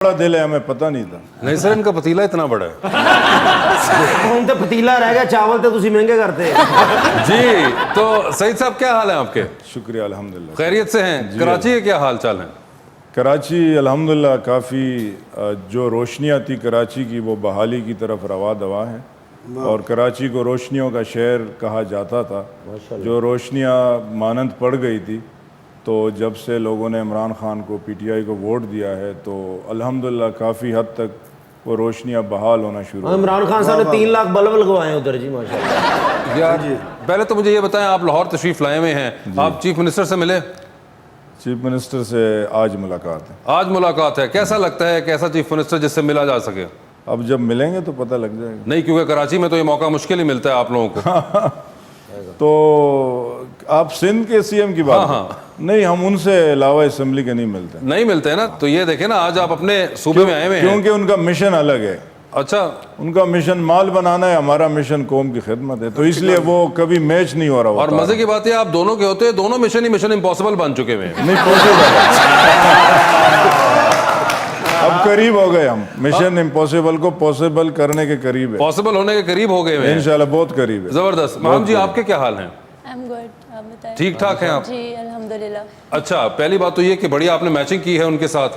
बड़ा दिल है, हमें पता नहीं था। नहीं सर, इनका पतीला इतना बड़ा है। ਹੁਣ ਤੇ ਪਤੀਲਾ ਰਹਿ ਗਿਆ, ਚਾਵਲ ਤੇ ਤੁਸੀਂ ਮਹਿੰਗੇ करते जी, तो सईद साहब क्या हाल है आपके? शुक्रिया, अल्हम्दुलिल्लाह। खैरियत से हैं? कराची के क्या हाल चाल हैं? कराची अल्हम्दुलिल्लाह काफ़ी जो रोशनियाँ थी कराची की वो बहाली की तरफ रवा दवा हैं, और कराची को रोशनियों का शहर कहा जाता था। जो रोशनियाँ मानंद पड़ गई थी, तो जब से लोगों ने इमरान खान को PTI को वोट दिया है तो अल्हम्दुलिल्लाह काफ़ी हद तक वो रोशनियाँ बहाल होना शुरू हो गई। इमरान खान साहब ने 3 लाख बल्ब लगवाए उधर जी, माशाल्लाह। यार पहले तो मुझे ये बताएं, आप लाहौर तशरीफ़ लाए हुए हैं, आप चीफ मिनिस्टर से मिले? चीफ मिनिस्टर से आज मुलाकात है। आज मुलाकात है, कैसा लगता है, कैसा चीफ मिनिस्टर जिससे मिला जा सके? अब जब मिलेंगे तो पता लग जाएगा। नहीं, क्योंकि कराची में तो ये मौका मुश्किल ही मिलता है आप लोगों को। तो आप सिंध के CM की बात करें? नहीं, हम उनसे अलावा असेंबली के नहीं मिलते। नहीं मिलते हैं ना, तो ये देखें ना, आज आप अपने सूबे में आए हुए हैं। क्योंकि उनका मिशन अलग है। अच्छा, उनका मिशन माल बनाना है, हमारा मिशन कौम की खिदमत है, तो इसलिए वो कभी मैच नहीं हो रहा होता। और मजे की बात है आप दोनों के होते हैं, दोनों मिशन ही मिशन इम्पॉसिबल बन चुके हुए हैं। नहीं, पॉसिबल अब करीब हो गए हम, मिशन इम्पॉसिबल को पॉसिबल करने के करीब है, पॉसिबल होने के करीब हो गए हुए हैं इंशाल्लाह बहुत करीब है। जबरदस्त। माम जी, आपके क्या हाल हैं? I'm good, आप बताएं। ठीक ठाक हैं आप? जी अल्हम्दुलिल्लाह। अच्छा, पहली बात तो ये कि बढ़िया आपने मैचिंग की है उनके साथ।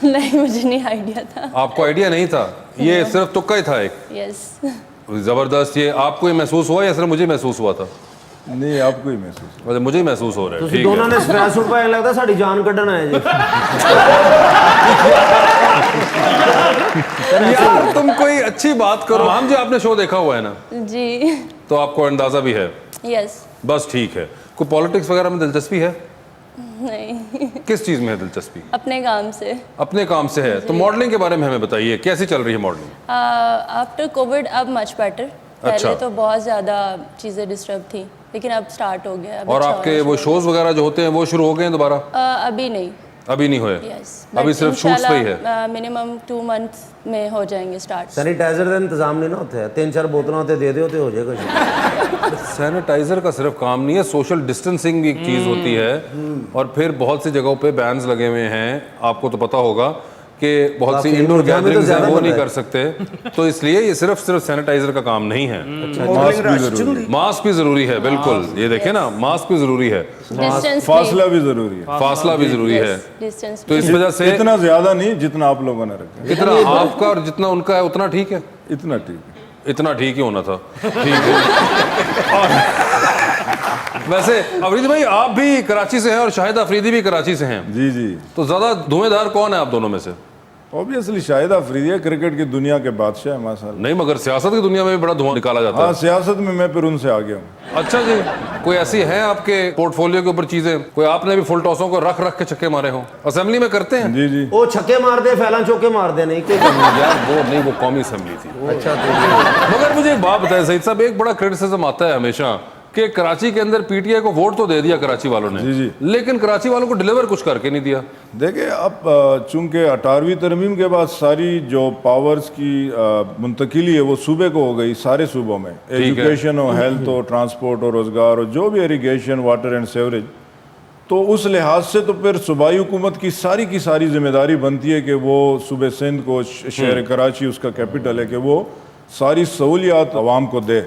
नहीं, मुझे नहीं आइडिया था। आपको आइडिया नहीं था? ये सिर्फ तुक्का ही था एक? यस। जबरदस्त। ये आपको ये महसूस हुआ या सिर्फ मुझे महसूस हुआ था? नहीं, आपको ही महसूस। मतलब मुझे ही महसूस हो रहा है। ਤੁਸੀਂ ठीक ਦੋਨਾਂ है। ਨੇ ਸਪੈਸ सूट पाया, लगता साड़ी जान ਕੱਢਣ आए जी। यार तुम कोई अच्छी बात करो। माम जी, आपने शो देखा हुआ है ना, जी तो आपको अंदाजा भी है? यस। बस ठीक है। कोई पॉलिटिक्स वगैरह में दिलचस्पी है? नहीं, किस चीज़ में है दिलचस्पी? अपने काम से। अपने काम से है। तो मॉडलिंग के बारे में हमें बताइए, कैसी चल रही है मॉडलिंग? आफ्टर कोविड अब मच बेटर। अच्छा। पहले तो बहुत ज़्यादा चीज़ें डिस्टर्ब थी, लेकिन अब स्टार्ट हो गया। अब और अच्छा आपके होना वो शुरू शोज वगैरह जो होते हैं वो शुरू हो गए हैं दोबारा? अभी नहीं। अभी नहीं हुए? यस, अभी सिर्फ शूट्स पे ही है? मिनिमम 2 मंथ्स में हो जाएंगे स्टार्ट। सैनिटाइजर का इंतजाम नहीं ना होता है, 3-4 बोतलें होते दे दो तो हो जाएगा। सैनिटाइजर का सिर्फ काम नहीं है, सोशल डिस्टेंसिंग भी एक चीज़ होती है। और फिर बहुत सी जगहों पे बैन्स लगे हुए हैं, आपको तो पता होगा कि बहुत सी इंडोर गैदरिंग्स हैं वो नहीं कर सकते। तो इसलिए ये सिर्फ सैनिटाइजर का काम नहीं है, मास्क भी जरूरी है। बिल्कुल, ये देखें ना, मास्क भी जरूरी है, फासला भी जरूरी है। फासला भी जरूरी है। डिस्टेंस। तो इस वजह से इतना ज्यादा नहीं जितना आप लोगों ने रखा, इतना आपका और जितना उनका है उतना ठीक है। इतना ठीक है। इतना ठीक ही होना था। ठीक है। और वैसे अफरीदी भाई, आप भी कराची से हैं और शाहिद अफरीदी भी कराची से हैं, जी जी। तो ज्यादा धुएंधार कौन है आप दोनों में से? ऑब्वियसली शाहिद अफरीदी क्रिकेट की दुनिया के बादशाह है माशाल्लाह। नहीं, मगर सियासत की दुनिया में भी बड़ा धुआं निकाला जाता हाँ, है। सियासत में मैं फिर उनसे आ गया हूँ। अच्छा जी, कोई ऐसी है आपके पोर्टफोलियो के ऊपर चीजें, कोई आपने भी फुल टॉसों को रख रख के छक्के मारे हो? असेंबली में करते हैं? जी जी। वो छक्के मार दे, फैला चौके मार दे, नहीं कोई करना। यार वो नहीं, वो कौमी असेंबली थी। अच्छा, तो मगर मुझे एक बात बताएं सईद साहब, एक बड़ा क्रिटिसिज्म आता है हमेशा कि कराची के अंदर PTI को वोट तो दे दिया कराची वालों ने, जी जी, लेकिन कराची वालों को डिलीवर कुछ करके नहीं दिया। देखिए, अब चूंकि 18वीं तरमीम के बाद सारी जो पावर्स की मुंतकिली है वो सूबे को हो गई, सारे सूबों में, एजुकेशन हो, हेल्थ हो, ट्रांसपोर्ट हो, रोजगार हो, जो भी इरिगेशन, वाटर एंड सेवरेज, तो उस लिहाज से तो फिर सूबाई हुकूमत की सारी जिम्मेदारी बनती है कि वो सूबे सिंध को, शहर कराची उसका कैपिटल है, कि वो सारी सहूलियात अवाम को दे।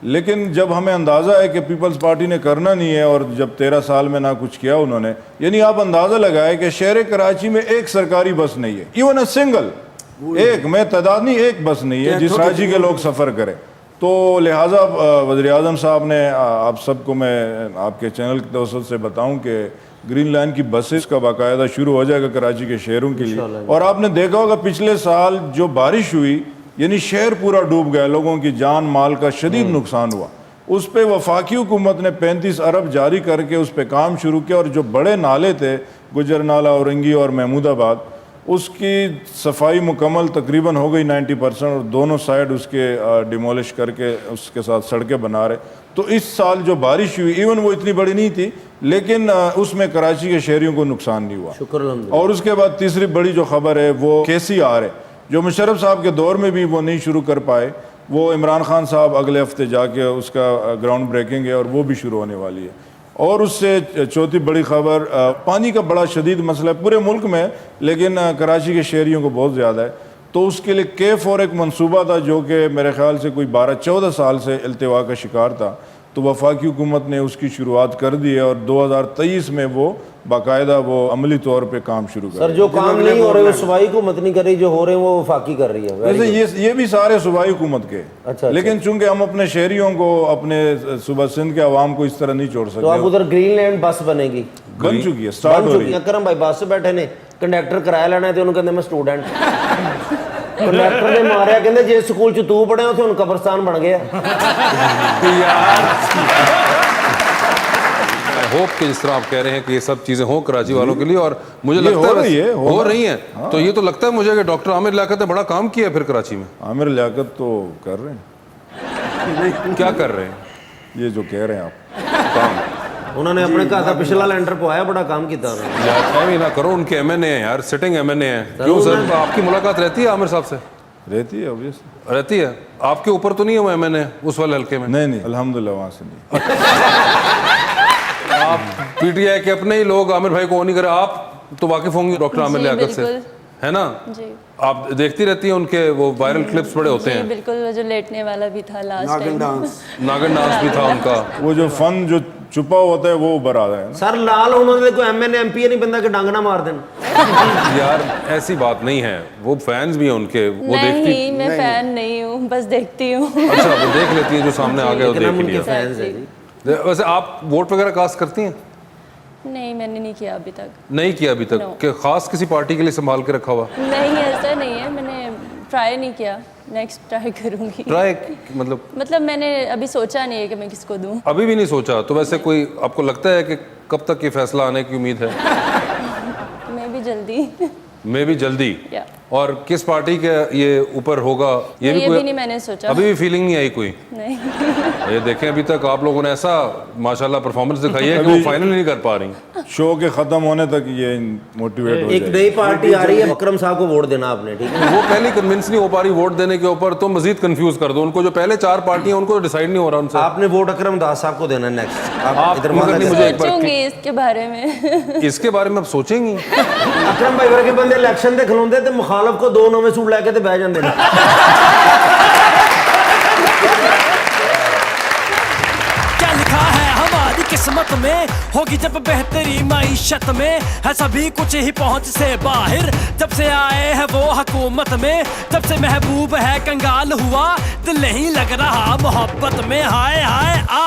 लेकिन जब हमें अंदाज़ा है कि पीपल्स पार्टी ने करना नहीं है, और जब 13 साल में ना कुछ किया उन्होंने, यानी आप अंदाज़ा लगाए कि शहर कराची में एक सरकारी बस नहीं है, इवन अ सिंगल, एक, मैं तादाद नहीं, एक बस नहीं है जिस राज्य के लोग सफ़र करें। तो लिहाजा वज़ीर-ए-आज़म साहब ने, आप सबको मैं आपके चैनल की तवज्जो से बताऊं कि ग्रीन लाइन की बसेस का बाकायदा शुरू हो जाएगा कराची के शहरों के लिए। और आपने देखा होगा पिछले साल जो बारिश हुई, यानी शहर पूरा डूब गया, लोगों की जान माल का शदीद नुकसान हुआ। उस पर वफाकी हुकूमत ने 35 अरब जारी करके उस पर काम शुरू किया, और जो बड़े नाले थे, गुजर नाला, औरंगी और महमूदाबाद, उसकी सफाई मुकम्मल तकरीबन हो गई 90%, और दोनों साइड उसके डिमोलिश करके उसके साथ सड़कें बना रहे। तो इस साल जो बारिश हुई, इवन वो इतनी बड़ी नहीं थी, लेकिन उसमें कराची के शहरियों को नुकसान नहीं हुआ। शुक्र अल्हम्दुलिल्लाह। और उसके बाद तीसरी बड़ी जो खबर है वो KCR है, जो मुशर्रफ साहब के दौर में भी वो नहीं शुरू कर पाए, वो इमरान खान साहब अगले हफ्ते जाके उसका ग्राउंड ब्रेकिंग है और वो भी शुरू होने वाली है। और उससे चौथी बड़ी खबर, पानी का बड़ा शदीद मसला है पूरे मुल्क में, लेकिन कराची के शहरियों को बहुत ज़्यादा है। तो उसके लिए K4 एक मंसूबा था जो कि मेरे ख्याल से कोई 12-14 साल से अल्तवा का शिकार था। तो वफाकी हुकूमत ने उसकी शुरुआत कर दी है और 2023 में वो बाकायदा वो अमली तौर पे काम शुरू कर सर जो काम नहीं हो रहे वो सूबाई हुकूमत नहीं कर रही, जो हो रहे हैं वो वफाकी कर रही है। वैसे ये भी सारे सूबाई हुकूमत के, अच्छा। लेकिन चूंकि हम अपने शहरियों को, अपने सूबा सिंध के अवाम को इस तरह नहीं छोड़ तो सकते। अब उधर ग्रीनलैंड बस बनेगी, बन चुकी है, स्टार्ट बन हो चुकी रही है। है। करम भाई बस से बैठे ने, कंडक्टर किराया लेना है तो उन्होंने कहते मैं स्टूडेंट कंडक्टर ने मारिया, कहते जे स्कूल च तू पढ़िया उत्थे हुण कब्रस्तान बन गया। आई होप कि जिस तरह आप कह रहे हैं कि ये सब चीज़ें हों कराची वालों के लिए, और मुझे ये लगता हो रही है, हो रही हैं। तो ये तो लगता है मुझे कि डॉक्टर आमिर लियाकत ने बड़ा काम किया फिर कराची में। आमिर लियाकत तो कर रहे हैं, क्या कर रहे हैं? ये जो कह रहे हैं आप काम उन्होंने अपने घर का पिछला लैंटर पवाया, बड़ा काम किया उन्होंने। यार क्या भी ना करो, उनके एमएनए हैं यार, सिटिंग एमएनए हैं। क्यों सर, आपकी मुलाकात रहती है आमिर साहब से? रहती है ऑब्वियस। रहती है। आपके ऊपर तो नहीं है वो एमएनए उस वाले हल्के में? नहीं अल्हम्दुलिल्लाह वहाँ से नहीं। आप पीटीआई के अपने ही लोग आमिर भाई को वो नहीं करे। आप तो वाकिफ होंगे डॉक्टर आमिर जी, लियाकत से, बिल्कुल। है ना? जी आप देखती रहती हैं उनके वो वायरल क्लिप्स बड़े होते जी हैं। बिल्कुल, वो जो लेटने वाला भी था लास्ट टाइम। नागन डांस भी था उनका। वो जो फन जो छुपा होता है वो उभर आता है ना। सर लाल उन्होंने कोई एमएनए एमपी नहीं बंदा के डंग ना मार देन। यार ऐसी बात नहीं है, वो फैंस भी हैं उनके, वो देखती। नहीं, मैं फैन नहीं हूँ, बस देखती हूँ। अच्छा, वो देख लेती है जो सामने आ गया वो लेकिन हम देख उनके लिया। फैंस हैं जी। वैसे आप वोट वगैरह कास्ट करती हैं? नहीं, मैंने नहीं किया अभी तक। नहीं किया अभी तक? No. कि खास किसी पार्टी के लिए संभाल के रखा हुआ? नहीं, ऐसा नहीं है, मैंने ट्राई नहीं किया, नेक्स्ट ट्राई करूँगी। ट्राई मतलब मैंने अभी सोचा नहीं है कि मैं किसको दूँ। अभी भी नहीं सोचा? तो वैसे कोई आपको लगता है कि कब तक ये फैसला आने की उम्मीद है? मैं भी जल्दी। मैं भी जल्दी। या और किस पार्टी के ये ऊपर होगा ये भी ये कोई भी नहीं मैंने सोचा। अभी भी फीलिंग नहीं आई कोई? नहीं। ये देखें, अभी तक आप लोगों ने ऐसा माशाल्लाह परफॉर्मेंस दिखाई है कि वो फाइनल नहीं कर पा रही। शो के खत्म होने तक ये मोटिवेट हो एक जाएगी। नई पार्टी आ रही है, अकरम साहब को वोट देना आपने, ठीक है? वो पहले कन्विंस नहीं हो पा रही वोट देने के ऊपर, तो मजीद कंफ्यूज कर दो उनको। जो पहले 4 पार्टियां उनको डिसाइड नहीं हो रहा उनसे। आपने वोट अकरम दास साहब को देना नेक्स्ट। आप इधर मगर नहीं, मुझे एक बार सोचूंगी इसके बारे में। इसके बारे में आप सोचेंगी? अकरम भाई वर्गे बंदे इलेक्शन दे खलोंदे ते मुखालफ को 2 नवे सूट लेके ते बह जांदे ने। क्या लिखा है हमारी किस्मत में, होगी जब बेहतरी माइशत में, है सभी कुछ ही पहुंच से बाहर, जब से आए हैं वो हुकूमत में, जब से महबूब है कंगाल हुआ, दिल नहीं लग रहा मोहब्बत में, हाय हाय आ।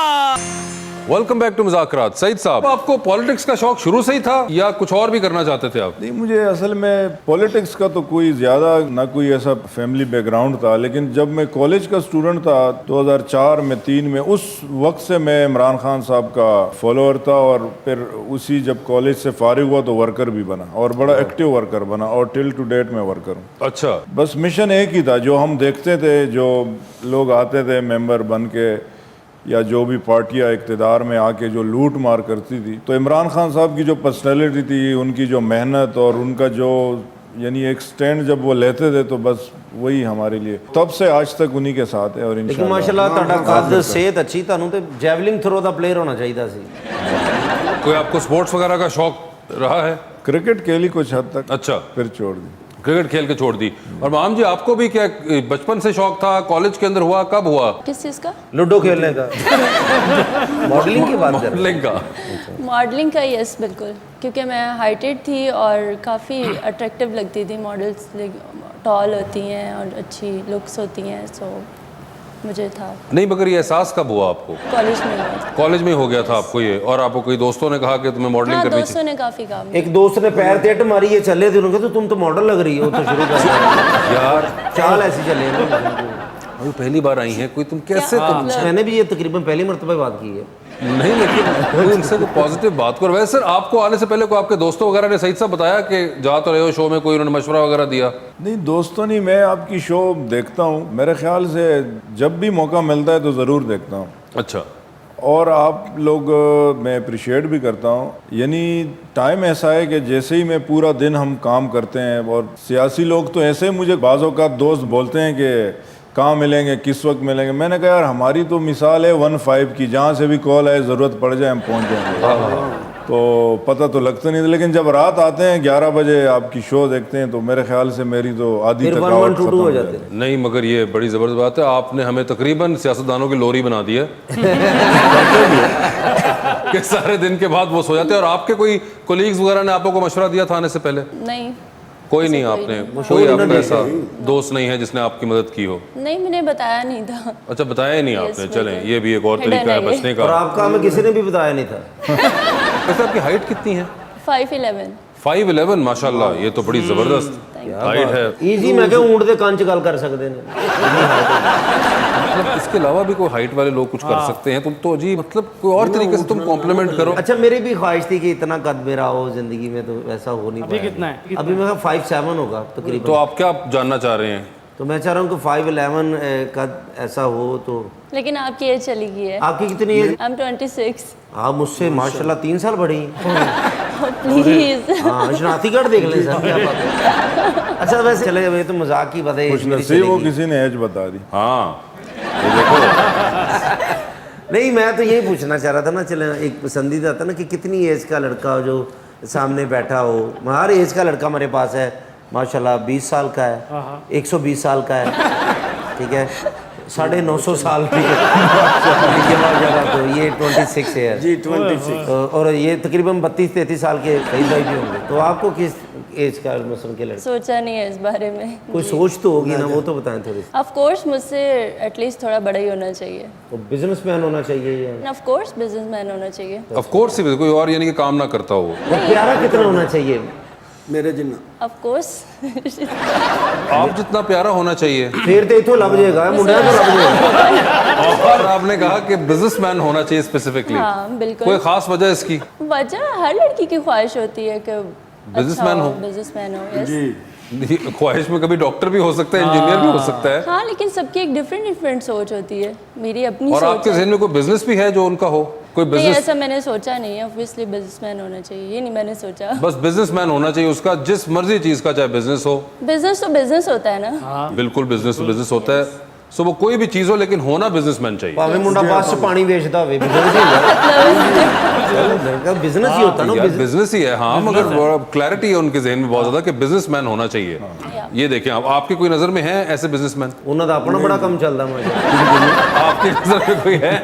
वेलकम बैक टू मुज़ाकरात। सईद साहब, आपको पॉलिटिक्स का शौक शुरू से ही था या कुछ और भी करना चाहते थे आप? नहीं, मुझे असल में पॉलिटिक्स का तो कोई ज़्यादा ना कोई ऐसा फैमिली बैकग्राउंड था, लेकिन जब मैं कॉलेज का स्टूडेंट था 2004 में 3 में, उस वक्त से मैं इमरान खान साहब का फॉलोअर था और फिर उसी जब कॉलेज से फारिग हुआ तो वर्कर भी बना और बड़ा एक्टिव वर्कर बना और टिल टू डेट मैं वर्कर हूँ। अच्छा, बस मिशन एक ही था, जो हम देखते थे, जो लोग आते थे मेंबर बन के या जो भी पार्टियां इक़्तिदार में आके जो लूट मार करती थी, तो इमरान खान साहब की जो पर्सनैलिटी थी, उनकी जो मेहनत और उनका जो यानी एक स्टैंड जब वो लेते थे, तो बस वही हमारे लिए तब से आज तक उन्हीं के साथ है। और लेकिन इंशाल्लाह माशाल्लाह ਤੁਹਾਡਾ ਕੱਦ सेहत अच्छी, ਤੁਹਾਨੂੰ ਤੇ ਜੈਵਲਿੰग ਥਰੋ ਦਾ प्लेयर होना चाहिए ਸੀ। कोई आपको स्पोर्ट्स वगैरह का शौक रहा है? क्रिकेट खेली कुछ हद तक, अच्छा, फिर छोड़ दी। क्रिकेट खेल के छोड़ दी। और माम जी, आपको भी क्या बचपन से शौक था? कॉलेज के अंदर हुआ? कब हुआ? किस चीज़ का? लूडो खेलने का। मॉडलिंग की बात कर रहे हैं। मॉडलिंग का? मॉडलिंग का, यस बिल्कुल, क्योंकि मैं हाइटेड थी और काफ़ी अट्रैक्टिव लगती थी। मॉडल्स टॉल होती हैं और अच्छी लुक्स होती हैं, सो मुझे था। नहीं, मगर ये एहसास कब हुआ आपको? कॉलेज में हुआ था। कॉलेज में हो गया था आपको ये? और आपको कोई दोस्तों ने कहा कि तुम्हें मॉडलिंग हाँ, करनी दोस्तों ने काफ़ी काम एक दोस्त ने पैर तेट मारी, ये चले थे, उन्होंने कहा तो तुम तो मॉडल लग रही हो, तो शुरू कर चाहिए यार। चाल ऐसी चले ना। अभी पहली बार आई हैं, कोई तुम कैसे क्या? तुम मैंने भी ये तकरीबन पहली मरतबा बात की है। नहीं, लेकिन कोई उनसे कोई पॉजिटिव बात करो। वैसे सर, आपको आने से पहले कोई आपके दोस्तों वगैरह ने सईद साहब बताया कि जा तो रहे हो शो में, कोई उन्होंने मशवरा वगैरह दिया? नहीं, दोस्तों नहीं, मैं आपकी शो देखता हूँ, मेरे ख्याल से जब भी मौका मिलता है तो ज़रूर देखता हूँ। अच्छा। और आप लोग मैं अप्रिशिएट भी करता हूँ। यानी टाइम ऐसा है कि जैसे ही मैं पूरा दिन हम काम करते हैं, और सियासी लोग तो ऐसे मुझे बाज़ औक़ात दोस्त बोलते हैं कि कहाँ मिलेंगे, किस वक्त मिलेंगे। मैंने कहा यार हमारी तो मिसाल है 15 की, जहाँ से भी कॉल आए ज़रूरत पड़ जाए हम पहुँच जाएंगे। तो पता तो लगता नहीं था, लेकिन जब रात आते हैं 11 बजे आपकी शो देखते हैं तो मेरे ख्याल से मेरी तो आधी फिर थकावट 1 1 2 खत्म 2 हो हो जाते जाती हैं। नहीं मगर ये बड़ी ज़बरदस्त बात है, आपने हमें तकरीबन सियासतदानों की लोरी बना दी है कि सारे दिन के बाद वो सो जाते हैं। और आपके कोई कोलीग्स वगैरह ने आपको मशवरा दिया था आने से पहले? नहीं कोई नहीं, आपने कोई आपका ऐसा दोस्त नहीं है जिसने आपकी मदद की हो? नहीं, मैंने बताया नहीं था। अच्छा, बताया ही नहीं आपने। Yes, चलें, बिल्कुल। ये भी एक और Hidden तरीका है है ये। बचने और का। आपका हमें किसी ने भी बताया नहीं था। वैसे आपकी हाइट कितनी है? 5'11". 5'11", माशाल्लाह, ये तो बड़ी ज़बरदस्त हाइट है। ईजी, मैं क्या ऊँट दे कंच गल कर सकते हैं। मतलब इसके अलावा भी कोई हाइट वाले लोग कुछ कर सकते हैं? तुम तो जी मतलब कोई और तरीके से तुम कॉम्प्लीमेंट करो। अच्छा, मेरी भी ख्वाहिश थी कि इतना कद मेरा हो जिंदगी में, तो वैसा हो नहीं पाया। अभी कितना है? अभी मैं 5'7" होगा तकरीबन। तो आप क्या जानना चाह रहे हैं? तो मैं चाह रहा हूँ कि 5'11" कद ऐसा हो तो। लेकिन आपकी एज चली गई है। आपकी कितनी है? I am 26। आप मुझसे माशाल्लाह 3 साल बड़ी हैं। प्लीज। हाँ, शनाख्ती कार्ड देख लें सर, क्या बात है। अच्छा वैसे चले, ये तो मजाक की बात है। कुछ नसीब वो किसी ने एज बता दी। हाँ, ये देखो। नहीं, मैं तो यही पूछना चाह रहा था ना, चले एक पसंदीदा था ना कि कितनी एज का लड़का हो जो सामने बैठा हो। हर एज का लड़का हमारे पास है माशाल्लाह। 20 साल का है, 120 साल का है, ठीक है, 950 साल की जगह, तो ये 26 है जी, 26। और ये तकरीबन 32-33 साल के कई भाई भी होंगे। तो आपको किस एज का मसलन के लड़के? सोचा नहीं है इस बारे में। कोई सोच तो होगी ना, वो तो बताएं थोड़ी। ऑफ कोर्स मुझसे एटलीस्ट थोड़ा बड़ा ही होना चाहिए। तो बिजनेसमैन होना चाहिए या ऑफ कोर्स बिजनेसमैन होना चाहिए। ऑफ कोर्स ही, कोई और यानी कि काम ना करता हो। और प्यारा कितना होना चाहिए? मेरे जिन्ना। Of course. आप जितना प्यारा होना चाहिए। फिर तो इतो लग जाएगा मुंडा, तो लग जाएगा। और आपने कहा कि बिजनेसमैन होना चाहिए स्पेसिफिकली। हाँ बिल्कुल। कोई खास वजह इसकी? वजह हर लड़की की ख्वाहिश होती है कि बिजनेसमैन हो। बिजनेसमैन हो, यस। ख्वाहिश में कभी डॉक्टर भी हो सकता है, इंजीनियर भी हो सकता है। हाँ, लेकिन सबकी एक डिफरेंट सोच होती है। मेरी अपनी और सोच आपके है। जहन में कोई बिजनेस भी है जो उनका हो? कोई नहीं, बिजनेस? ऐसा मैंने सोचा नहीं है। ऑब्वियसली बिजनेसमैन होना चाहिए, ये नहीं मैंने सोचा। बस बिजनेसमैन होना चाहिए, उसका जिस मर्जी चीज का चाहे बिजनेस हो। बिजनेस तो बिजनेस होता है ना। बिल्कुल, बिजनेस तो बिजनेस होता है। सो वो कोई भी चीज हो, लेकिन होना बिजनेसमैन चाहिए। भावे मुंडा बस पानी बेचता हो, बिजनेस ही होता ना। यार बिजनेस ही है, हाँ, मगर क्लैरिटी है उनके जहन में बहुत ज्यादा कि बिजनेसमैन होना चाहिए। ये देखें, आप आपकी कोई नजर में है ऐसे बिजनेसमैन? उन्होंने अपना बड़ा कम चलता मुझे। आपकी नजर में कोई है?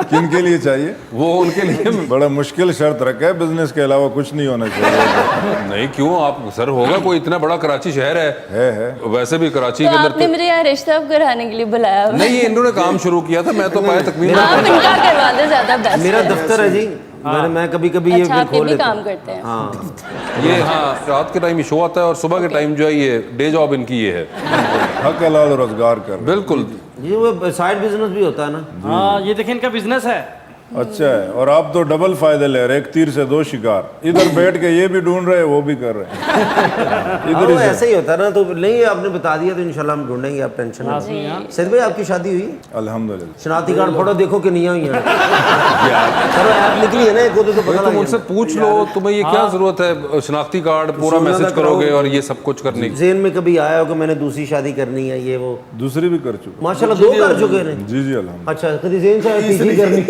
किन के लिए चाहिए? वो उनके लिए बड़ा मुश्किल शर्त रखा है, बिजनेस के अलावा कुछ नहीं होना चाहिए। नहीं, क्यों? आप सर, होगा कोई, इतना बड़ा कराची शहर है। वैसे भी कराची तो के अंदर आपने मुझे यहाँ रिश्ता कराने के लिए बुलाया हुआ है। नहीं, इन्होंने काम शुरू किया था, मैं तो पाया तकमील। हाँ, इनका करवा दे, ज्यादा बेस्ट मेरा है। दफ्तर है जी, मैं कभी कभी ये अच्छा, फिर आप ये खोल भी लेता काम हूँ। करते हैं। हाँ, ये हाँ, रात के टाइम ये शो आता है और सुबह के टाइम जो है ये डे जॉब इनकी ये है। हक हलाल रोजगार कर। बिल्कुल। ये वो साइड बिजनेस भी होता है ना। हाँ, ये देखिए इनका बिजनेस है। अच्छा है। और आप तो डबल फायदे ले रहे, एक तीर से 2 शिकार। इधर बैठ के ये भी ढूंढ रहे, वो भी कर रहे हैं। हाँ, वो ऐसे ही होता है ना। तो नहीं, आपने बता दिया तो इंशाल्लाह हम ढूंढेंगे, आप टेंशन ना लीजिए। सैयद भाई, आपकी शादी हुई? अल्हम्दुलिल्लाह। शनाख्ती कार्ड फोटो देखो कि नहीं हुई है। चलो ऐप निकली है ना, एक तो पता तुम लग उनसे पूछ लो, तुम्हें ये क्या जरूरत है शनाख्ती कार्ड पूरा सोना मैसेज का करोगे कराओ। और ये सब कुछ करने की? जेन में कभी आया हो कि मैंने दूसरी शादी करनी है, ये वो? दूसरी भी कर चुके। माशाल्लाह 2 कर चुके हैं। जी जी अल्हम्दुलिल्लाह। अच्छा, कभी जेन से तीसरी करनी